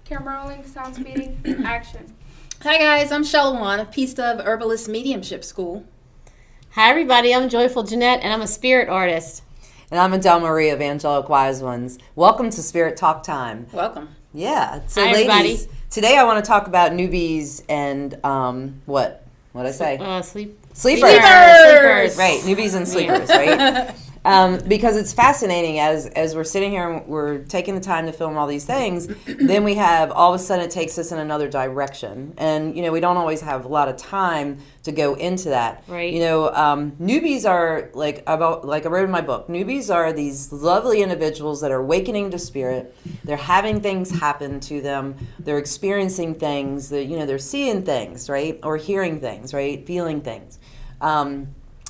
Camera rolling, sound speeding, action. Hi guys, I'm Shelwan, a piece of Herbalist Mediumship School. Hi everybody, I'm Joyful Jeanette and I'm a spirit artist. And I'm Adele Marie of Angelic Wise Ones. Welcome to Spirit Talk Time. Welcome. Yeah. So Hi, ladies, everybody. Today I want to talk about newbies and what did I say? Sleepers. Sleepers. Right, newbies and sleepers, right? Because it's fascinating as we're sitting here and we're taking the time to film all these things, then we have all of a sudden it takes us in another direction. And, we don't always have a lot of time to go into that. Right. Newbies are like I wrote in my book, newbies are these lovely individuals that are awakening to spirit. They're having things happen to them. They're experiencing things, they're seeing things, right? Or hearing things, right? Feeling things.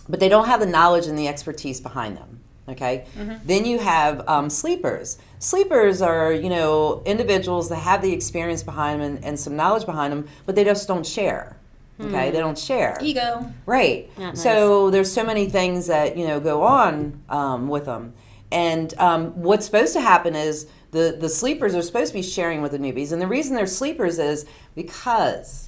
But they don't have the knowledge and the expertise behind them, okay? Mm-hmm. Then you have sleepers. Sleepers are, individuals that have the experience behind them and some knowledge behind them, but they just don't share, okay? They don't share. Ego. Right. Not so nice. there's so many things that, go on with them. And what's supposed to happen is the sleepers are supposed to be sharing with the newbies. And the reason they're sleepers is because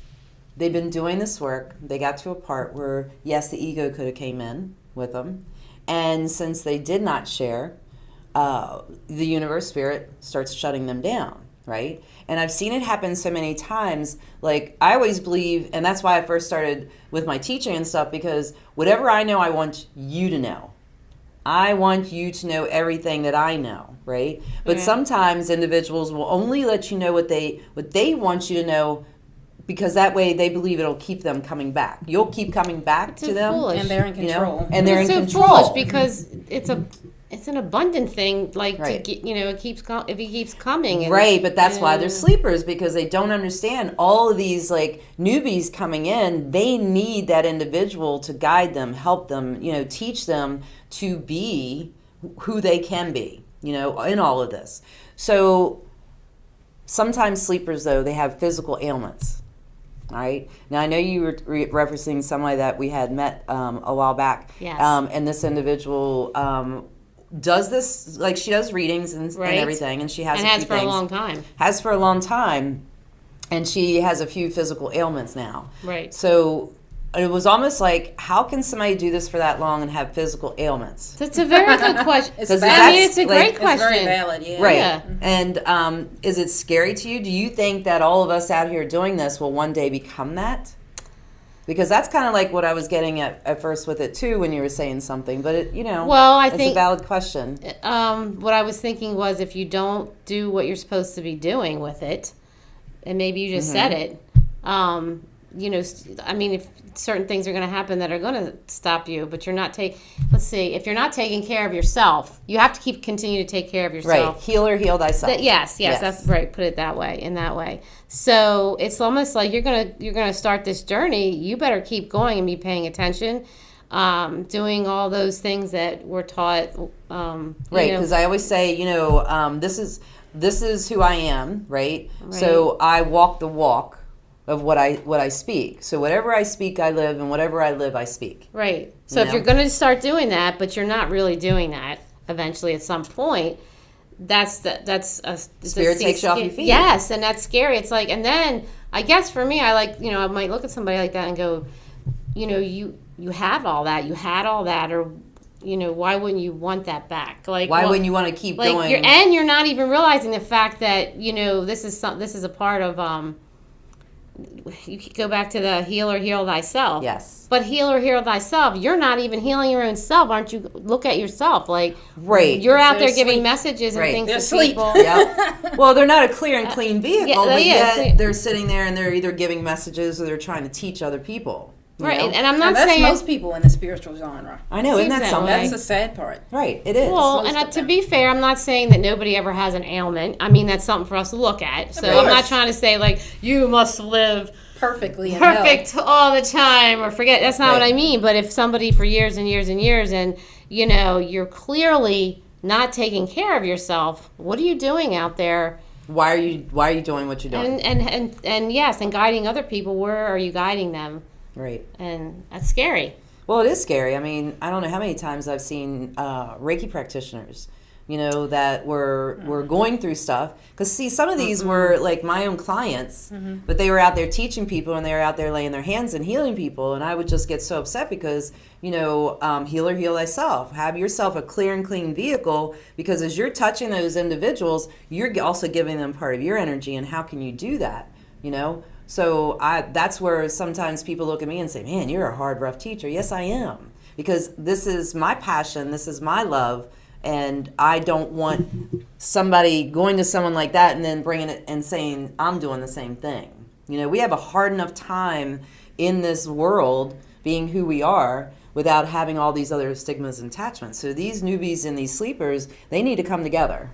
they've been doing this work. They got to a part where, yes, the ego could have came in with them. And since they did not share, the universe spirit starts shutting them down, right? And I've seen it happen so many times. Like, I always believe, and that's why I first started with my teaching and stuff, because whatever I know, I want you to know. I want you to know everything that I know, right? But sometimes individuals will only let you know what they want you to know, because that way they believe it'll keep them coming back. You'll keep coming back to them. Foolish. And they're in control. And they're It's in so control. foolish because it's an abundant thing. Like Right. to get, it keeps if he keeps coming. And, Right, but that's why they're sleepers, because they don't understand all of these like newbies coming in. They need that individual to guide them, help them, teach them to be who they can be, in all of this. So sometimes sleepers, though, they have physical ailments. All right. Now, I know you were referencing somebody that we had met a while back. Yes. And this individual does this, like she does readings and everything, and she has and a has few for things. a long time. Has for a long time, and she has a few physical ailments now. Right. So it was almost like, how can somebody do this for that long and have physical ailments? It's a very good question. It's Because valid. it's a great question. It's very valid, yeah. Right. Yeah. And is it scary to you? Do you think that all of us out here doing this will one day become that? Because that's kind of like what I was getting at first with it too, when you were saying something. But I it's think a valid question. what I was thinking was, if you don't do what you're supposed to be doing with it, and maybe you just said it, if certain things are going to happen that are going to stop you, but you're not if you're not taking care of yourself, you have to continue to take care of yourself. Right. Heal thyself. Yes, that's right. Put it that way, in that way. So it's almost like you're gonna start this journey. You better keep going and be paying attention, doing all those things that we're taught. Right. Because I always say, this is who I am. Right. So I walk the walk of what I speak. So whatever I speak, I live, and whatever I live, I speak. Right. So if you're going to start doing that, but you're not really doing that, eventually at some point, Spirit takes you off your feet. Yes, and that's scary. It's like, and then I guess for me, I might look at somebody like that and go, you have all that, you had all that, or why wouldn't you want that back? Like, why wouldn't you want to keep going? You're not even realizing the fact that this is a part of you could go back to the heal or heal thyself. Yes. But heal or heal thyself, you're not even healing your own self. Aren't you? Look at yourself. Like, you're out there giving messages and things to people. Yep. Well, they're not a clear and clean vehicle, but yet they're sitting there and they're either giving messages or they're trying to teach other people. Right, and I'm not that's saying most people in the spiritual genre. I know, isn't that that something? way. That's the sad part. Right, it is. Well, and to be fair, I'm not saying that nobody ever has an ailment. I mean, that's something for us to look at. So I'm not trying to say, like, you must live perfectly in perfect health all the time or forget. That's not what I mean. But if somebody for years and years and years and, you're clearly not taking care of yourself, what are you doing out there? Why are you doing what you're doing? And yes, and guiding other people, where are you guiding them? Right. And that's scary. Well, it is scary. I mean, I don't know how many times I've seen Reiki practitioners that were going through stuff. Because see, some of these were like my own clients, but they were out there teaching people, and they were out there laying their hands and healing people, and I would just get so upset because healer, heal thyself. Have yourself a clear and clean vehicle, because as you're touching those individuals, you're also giving them part of your energy, and how can you do that? So that's where sometimes people look at me and say, man, you're a hard, rough teacher. Yes, I am, because this is my passion, this is my love. And I don't want somebody going to someone like that and then bringing it and saying, I'm doing the same thing. We have a hard enough time in this world being who we are without having all these other stigmas and attachments. So these newbies and these sleepers, they need to come together.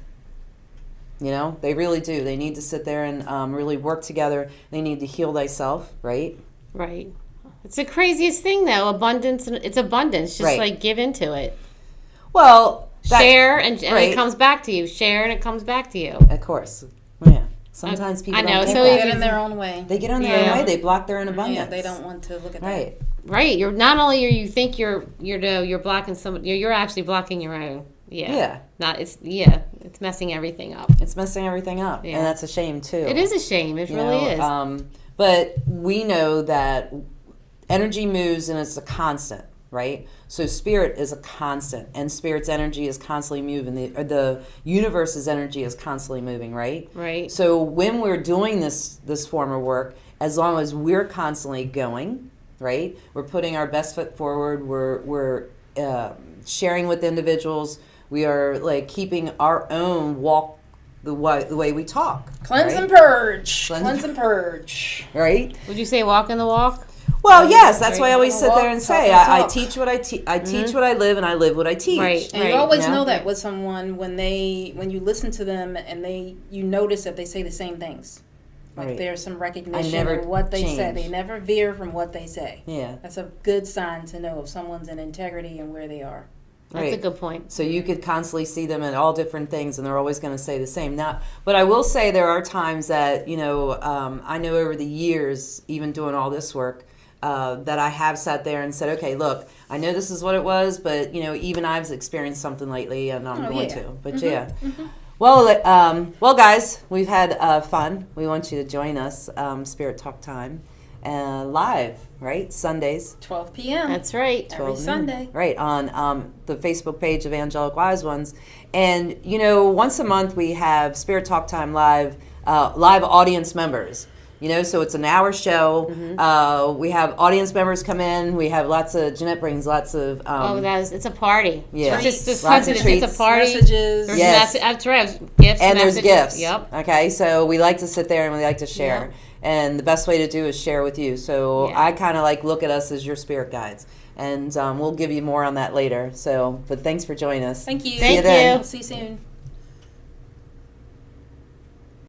They really do. They need to sit there and really work together. They need to heal thyself, right? Right. It's the craziest thing, though. Abundance. It's abundance. Just like give into it. Well, share and right. It comes back to you. Share and it comes back to you. Of course. Yeah. Sometimes people don't get in their own way. They get in their own way. They block their own abundance. Yeah, they don't want to look at that. Right. Right. You're not only you think you're blocking somebody, you're actually blocking your own. Yeah. Yeah. It's messing everything up. It's messing everything up. Yeah. And that's a shame too. It is a shame. It really is. But we know that energy moves and it's a constant, right? So spirit is a constant, and spirit's energy is constantly moving. The universe's energy is constantly moving, right? Right. So when we're doing this form of work, as long as we're constantly going, right? We're putting our best foot forward. We're sharing with individuals. We are like keeping our own walk the way we talk. Cleanse right? and purge. Cleanse and purge. Right? Would you say walk in the walk? Well, yes, that's why I always sit there and say, I talk. teach what I teach. I teach what I live, and I live what I teach. Right. And you always know that with someone when you listen to them and you notice that they say the same things. Like there's some recognition of what they say. They never veer from what they say. Yeah. That's a good sign to know if someone's in integrity and where they are. That's a good point. So you could constantly see them in all different things, and they're always going to say the same. Now, but I will say there are times that, I know over the years, even doing all this work, that I have sat there and said, okay, look, I know this is what it was, but, even I've experienced something lately, and I'm going to. But, Well, guys, we've had fun. We want you to join us, Spirit Talk Time, live, right? Sundays. 12 p.m. That's right. Every Sunday. Right, on the Facebook page of Angelic Wise Ones. And, once a month we have Spirit Talk Time live audience members. So it's an hour show. Mm-hmm. We have audience members come in. We have Jeanette brings lots of... it's a party. Yeah. Just lots of treats. It's a party. Messages. Yes. That's right. Gifts. And there's gifts. Yep. Okay, so we like to sit there and we like to share. Yeah. And the best way to do is share with you. So I kind of look at us as your spirit guides. And we'll give you more on that later. But thanks for joining us. Thank you. Thank you. See you soon.